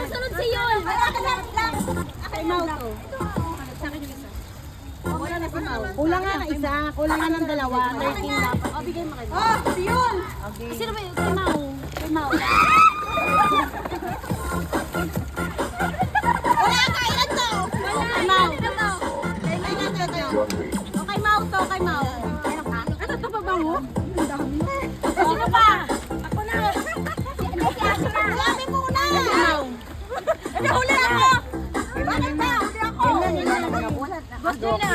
Ang sunod si Yul. Kay Mau to. Kulang nga na isa. Kulang nga ng dalawa. 13 dapat. O, bigay mo kayo. Oh, si Yul. Okay. Sino ba yun? Kay Mau. Kay Mau. Wala ka, ilan to? Kay Mau. O, kay Mau to. Kay Mau. Ano to pa ba mo? Sino pa? Ako na. Dami muna. Ano, huli ako. Bakit ba? Huli ako. Gusto na.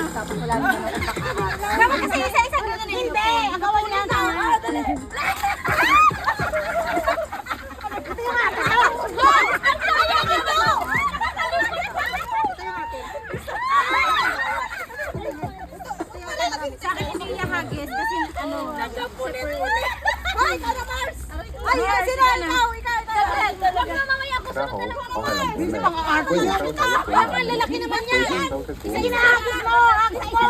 Dapat kasi isa-isa doon na. Hindi. Ang gawa niya na. Dali. Sa akin hindi niya hagis kasi ano. Ay, ano, Mars? Ay, sino ikaw? Huwag na mamaya ako 大家好，我係林本明，歡迎收睇Ang 一 lalaki naman 本 yan. 最新收息股 Inaagis mo! Agis mo!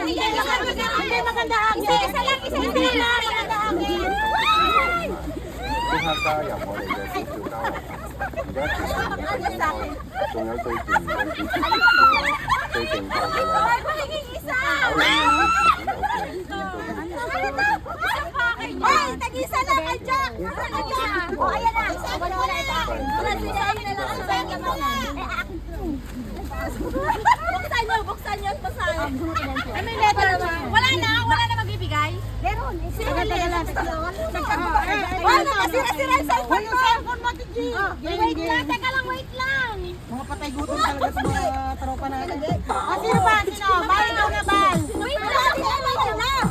Hindi maganda agis. Isa-isa lang, isa-isa lang. Maganda agis. 即刻加入我哋嘅股票交流群，而家全部嘅分享內仲有最全面嘅指數最勁爆嘅內容， Ay, paliging isa! 考慮呢啲片段到 Ay, tag-isa lang kay Jack! O, ayan na. Wala ito. Wala siya. Buksan nyo. Ay, may letter ba? Wala na magbibigay. Meron. Tagal lang. Wala, masira-sira yung cellphone mo. Wait lang, teka lang, wait lang. Mga patay gutom talaga sa mga tropa natin. O, sino ba? Sino? Bal ikaw na, Bal. Wait lang, wait lang. Wait lang.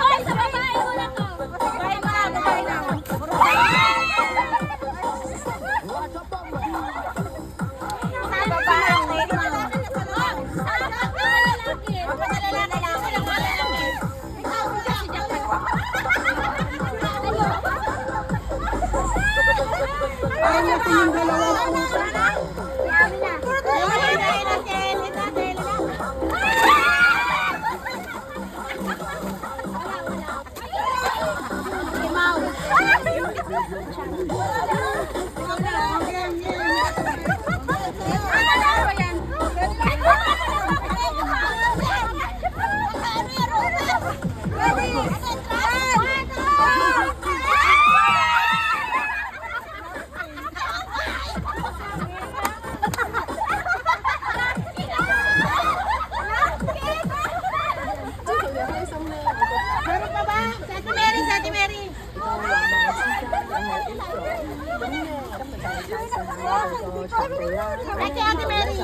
Hoy, sa babae mo na to. Ayaw natin yung dalawa. Meron pa ba? Sa Ate Mary. Ay, kay Ate Mary.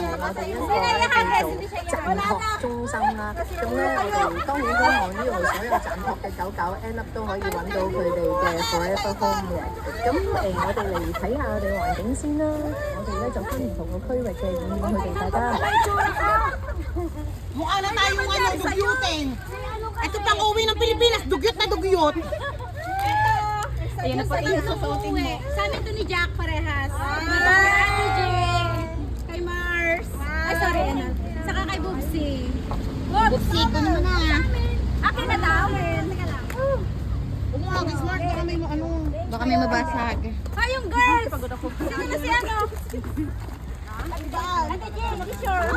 中心啦，咁咧我哋當然希望呢度所有暫託嘅狗狗 end up 都可以揾到佢哋嘅 forever home 嘅。咁我哋嚟睇下我哋環境先啦。我哋咧就分唔同嘅區域嘅，以免佢哋大家。 Mukha na tayong dugyutin. Ito pang uwi ng Pilipinas, dugyot na dugyot. Ayan na pati yung susuotin mo. Sa amin to ni Jack parehas. Kay Ate J. Kay Mars. Ay, sorry, ano. Saka kay Bubsy. Bubsy, kunin mo na. Akin na daw. Teka lang. Umagis, Mark, baka may mabasag. Ay, yung girls. Sino na si ano? Ate J, picture.